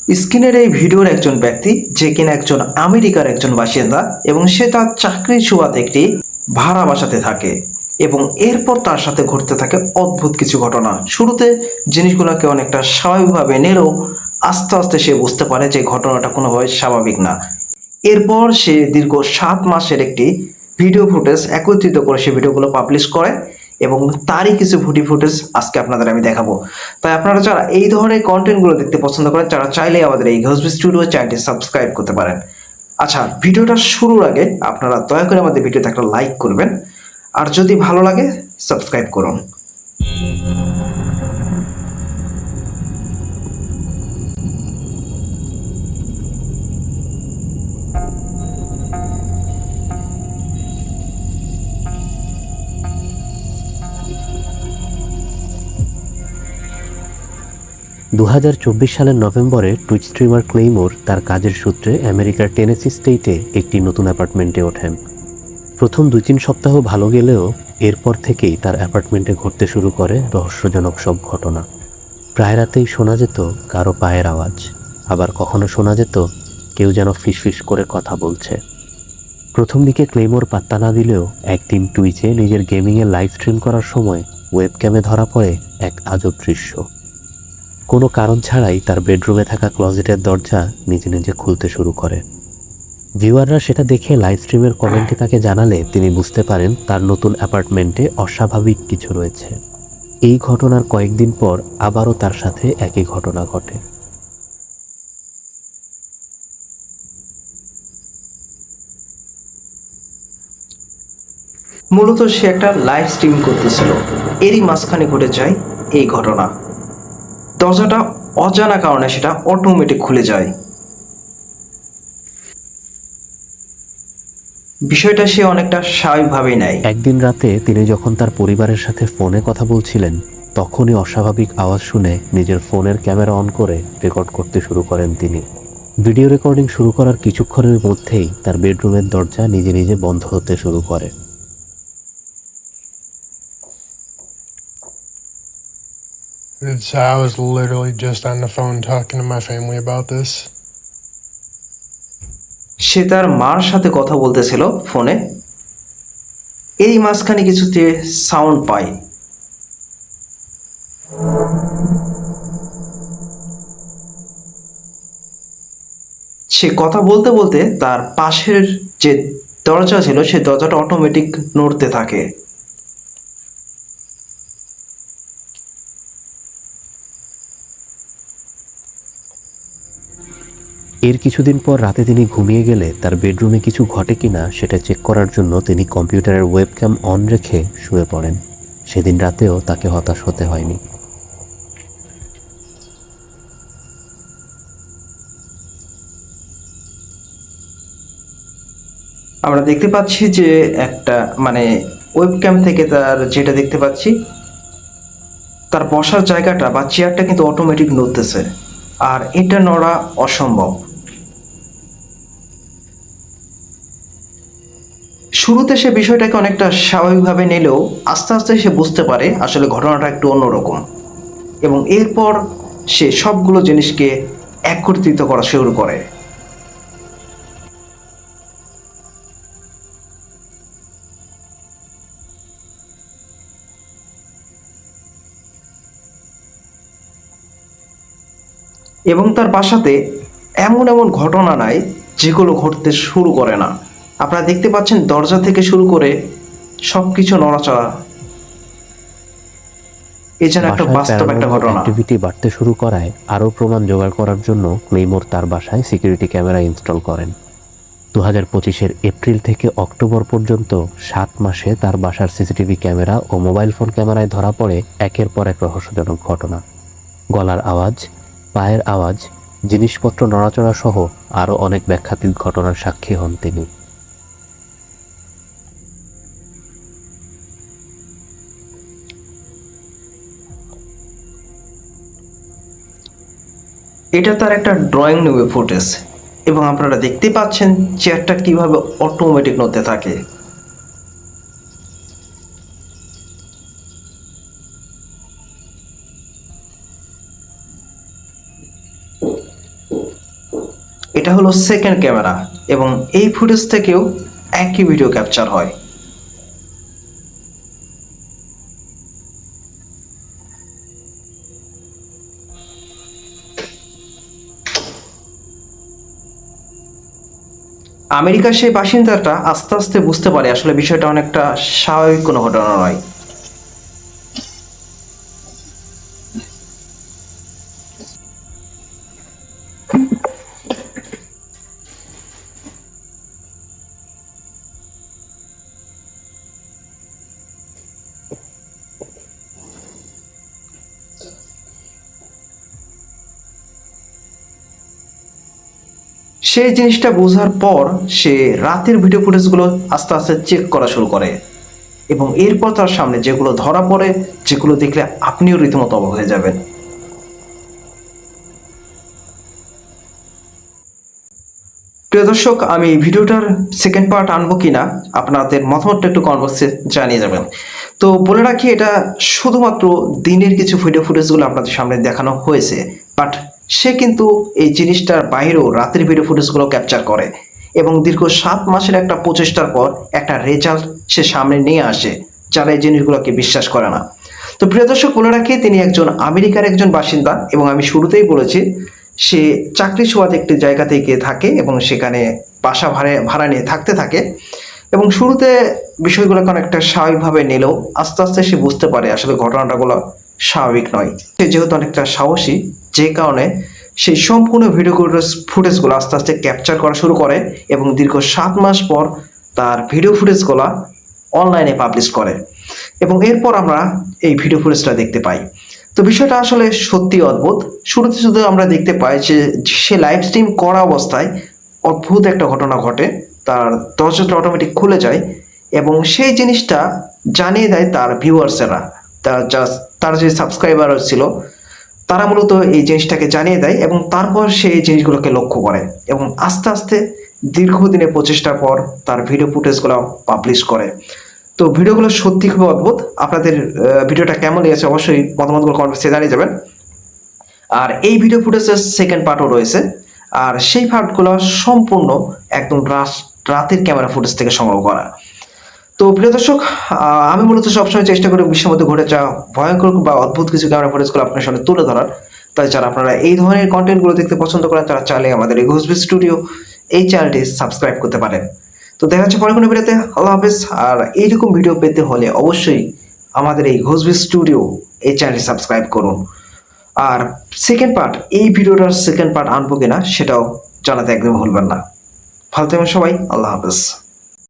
স্ক্রিনের এই ভিডিওর একজন ব্যক্তি যে কিনা একজন আমেরিকার একজন বাসিন্দা এবং সে তার চাকরির সুবাদে একটি ভাড়া বাসাতে থাকে এবং এরপর তার সাথে ঘটতে থাকে অদ্ভুত কিছু ঘটনা। শুরুতে জিনিসগুলোকে অনেকটা স্বাভাবিকভাবে নিলেও আস্তে আস্তে সে বুঝতে পারে যে ঘটনাটা কোনোভাবে স্বাভাবিক না। এরপর সে দীর্ঘ 7 মাসের একটি ভিডিও ফুটেজ একত্রিত করে সে ভিডিওগুলো পাবলিশ করে এবং তারই কিছু ফুটেজ আজকে আপনাদের আমি দেখাবো। তাই আপনারা যারা এই ধরনের কন্টেন্টগুলো দেখতে পছন্দ করেন তারা চাইলে আমাদের এই ঘোষবি স্টুডিও চ্যানেলটি সাবস্ক্রাইব করতে পারেন। আচ্ছা, ভিডিওটা শুরুর আগে আপনারা দয়া করে আমাদের ভিডিওতে একটা লাইক করবেন, আর যদি ভালো লাগে সাবস্ক্রাইব করুন। 2024 সালের নভেম্বরে টুইচ স্ট্রিমার ক্লেইমোর তার কাজের সূত্রে আমেরিকার টেনেসি স্টেটে একটি নতুন অ্যাপার্টমেন্টে ওঠেন। প্রথম 2-3 সপ্তাহ ভালো গেলেও এরপর থেকেই তার অ্যাপার্টমেন্টে ঘটতে শুরু করে রহস্যজনক সব ঘটনা। প্রায় রাতেই শোনা যেত কারো পায়ের আওয়াজ, আবার কখনো শোনা যেত কেউ যেন ফিসফিস করে কথা বলছে। প্রথম দিকে ক্লেইমোর পাত্তা না দিলেও একদিন টুইচে নিজের গেমিংয়ের লাইভ স্ট্রিম করার সময় ওয়েবক্যামে ধরা পড়ে এক আজব দৃশ্য। কোনো কারণ ছাড়াই তার বেডরুমে থাকা ক্লোজেটের দরজা নিজে নিজে খুলতে শুরু করে। ভিউয়াররা সেটা দেখে লাইভ স্ট্রিমের কমেন্টে তাকে জানালে তিনি বুঝতে পারেন তার নতুন অ্যাপার্টমেন্টে অস্বাভাবিক কিছু রয়েছে। এই ঘটনার কয়েকদিন পর আবারও তার সাথে একই ঘটনা ঘটে। মূলত সে একটা লাইভ স্ট্রিম করতেছিল, এরই মাঝখানে ঘটে যায় এই ঘটনা। দরজাটা অজানা কারণে সেটা অটোমেটিক খুলে যায়। বিষয়টা সে অনেকটা স্বাভাবিকভাবেই নেয়। একদিন রাতে তিনি যখন তার পরিবারের সাথে ফোনে কথা বলছিলেন, তখনই অস্বাভাবিক আওয়াজ শুনে নিজের ফোনের ক্যামেরা অন করে রেকর্ড করতে শুরু করেন তিনি। ভিডিও রেকর্ডিং শুরু করার কিছুক্ষণের মধ্যেই তার বেডরুমের দরজা নিজে নিজে বন্ধ হতে শুরু করে। I was literally just on the phone talking to my family about this. সে তার মার সাথে কথা বলতেছিল ফোনে, এই মাঝখানে কিছুতে সাউন্ড পায়। সে কথা বলতে বলতে তার পাশের যে দরজা ছিল সে দরজাটা অটোমেটিক নড়তে থাকে। এর কিছুদিন পর রাতে তিনি ঘুমিয়ে গেলে তার বেডরুমে কিছু ঘটে কিনা সেটা চেক করার জন্য তিনি কম্পিউটারের ওয়েবক্যাম অন রেখে শুয়ে পড়েন। সেদিন রাতেও তাকে হতাশ হতে হয়নি। আমরা দেখতে পাচ্ছি যে একটা ওয়েবক্যাম থেকে তার যেটা দেখতে পাচ্ছি তার বসার জায়গাটা বা চেয়ারটা কিন্তু অটোমেটিক নড়তেছে, আর এটা নড়া অসম্ভব। শুরুতে সে বিষয়টাকে অনেকটা স্বাভাবিকভাবে নিলেও আস্তে আস্তে সে বুঝতে পারে আসলে ঘটনাটা একটু অন্যরকম, এবং এরপর সে সবগুলো জিনিসকে একত্রিত করা শুরু করে। এবং তার বাসাতে এমন এমন ঘটনা নাই যেগুলো ঘটতে শুরু করে না। আপনারা দেখতে পাচ্ছেন দরজা থেকে শুরু করে সবকিছু নড়াচড়া, এই যেন একটা বাস্তব একটা ঘটনা। অ্যাক্টিভিটি বাড়তে শুরু করায় আরও প্রমাণ জোগাড় করার জন্য ক্লেইমোর তার বাসায় সিকিউরিটি ক্যামেরা ইনস্টল করেন। 2025-এর এপ্রিল থেকে অক্টোবর পর্যন্ত 7 মাসে তার বাসার সিসিটিভি ক্যামেরা ও মোবাইল ফোন ক্যামেরায় ধরা পড়ে একের পর এক রহস্যজনক ঘটনা। গলার আওয়াজ, পায়ের আওয়াজ, জিনিসপত্র নড়াচড়া সহ আরও অনেক ব্যাখ্যাতীত ঘটনার সাক্ষী হন তিনি। এটা তার একটা ড্রয়িং নেবে ফুটেজ, এবং আপনারা দেখতে পাচ্ছেন চেয়ারটা কিভাবে অটোমেটিক নড়তে থাকে। এটা হলো সেকেন্ড ক্যামেরা এবং এই ফুটেজ থেকেও একই ভিডিও ক্যাপচার হয়। আমেরিকার সেই বাসিন্দাটা আস্তে আস্তে বুঝতে পারে আসলে বিষয়টা অনেকটা স্বাভাবিক কোনো ঘটনা নয়। সেই জিনিসটা বোঝার পর সে রাতের ভিডিও ফুটেজগুলো আস্তে আস্তে চেক করা শুরু করে এবং এরপর তার সামনে যেগুলো ধরা পড়ে, যেগুলো দেখলে আপনিও রীতিমতো অবাক হয়ে যাবেন। প্রিয় দর্শক, আমি ভিডিওটার সেকেন্ড পার্ট আনবো কিনা আপনাদের মতামতটা একটু কমেন্ট বক্সে জানিয়ে যাবেন। তো বলে রাখি, এটা শুধুমাত্র দিনের কিছু ভিডিও ফুটেজগুলো আপনাদের সামনে দেখানো হয়েছে, বাট সে কিন্তু এই জিনিসটার বাইরেও রাতের ভিডিও ফুটেজগুলো ক্যাপচার করে এবং দীর্ঘ 7 মাসের একটা প্রচেষ্টার পর একটা রেজাল্ট সে সামনে নিয়ে আসে, যারা এই জিনিসগুলোকে বিশ্বাস করে না। তো প্রিয় দর্শক, বলে রাখি তিনি একজন আমেরিকার একজন বাসিন্দা এবং আমি শুরুতেই বলেছি সে চাকরি সুবাদে একটি জায়গা থেকে থাকে এবং সেখানে বাসা ভাড়া নিয়ে থাকতে থাকে এবং শুরুতে বিষয়গুলোকে অনেকটা স্বাভাবিকভাবে নিলেও আস্তে আস্তে সে বুঝতে পারে আসলে ঘটনাটাগুলো স্বাভাবিক নয়। সে যেহেতু অনেকটা সাহসী, যে কারণে সেই সম্পূর্ণ ভিডিও ফুটেজগুলো আস্তে আস্তে ক্যাপচার করা শুরু করে এবং দীর্ঘ 7 মাস পর তার ভিডিও ফুটেজগুলো অনলাইনে পাবলিশ করে এবং এরপর আমরা এই ভিডিও ফুটেজটা দেখতে পাই। তো বিষয়টা আসলে সত্যি অদ্ভুত। শুরুতে শুধু আমরা দেখতে পাই যে সে লাইভ স্ট্রিম করা অবস্থায় অদ্ভুত একটা ঘটনা ঘটে, তার দরজাটা অটোমেটিক খুলে যায় এবং সেই জিনিসটা জানিয়ে দেয় তার ভিউয়ার্সেরা, তার যে সাবস্ক্রাইবার ছিল তারা মূলত এই জিনিসটাকে জানিয়ে দেয় এবং তারপর সে এই জিনিসগুলোকে লক্ষ্য করে এবং আস্তে আস্তে দীর্ঘদিনের প্রচেষ্টার পর তার ভিডিও ফুটেজগুলো পাবলিশ করে। তো ভিডিওগুলো সত্যি খুব অদ্ভুত। আপনাদের ভিডিওটা কেমন লেগেছে অবশ্যই মতামতগুলো কমেন্ট বক্সে জানিয়ে যাবেন। আর এই ভিডিও ফুটেজের সেকেন্ড পার্টও রয়েছে, আর সেই পার্টগুলো সম্পূর্ণ একদম রাতের ক্যামেরা ফুটেজ থেকে সংগ্রহ করা। তো প্রিয় দর্শক, আমি মূলত সবসময় চেষ্টা করি বিশ্বের মধ্যে ঘটে যাওয়া ভয়ঙ্কর বা অদ্ভুত কিছু ক্যামেরা ফুটেজগুলো আপনার সামনে তুলে ধরার। তাই যারা আপনারা এই ধরনের কন্টেন্টগুলো দেখতে পছন্দ করেন তারা চাইলে আমাদের এই ঘোষবি স্টুডিও এই চ্যানেলটি সাবস্ক্রাইব করতে পারেন। তো দেখা যাচ্ছে পরে কোনো ভিডিওতে। আল্লাহ হাফেজ। আর এইরকম ভিডিও পেতে হলে অবশ্যই আমাদের এই ঘোষবি স্টুডিও এই চ্যানেলটি সাবস্ক্রাইব করুন। আর সেকেন্ড পার্ট, এই ভিডিওটার সেকেন্ড পার্ট আনবো কিনা সেটাও জানাতে একদম ভুলবেন না। ভালো থাকবেন সবাই। আল্লাহ হাফেজ।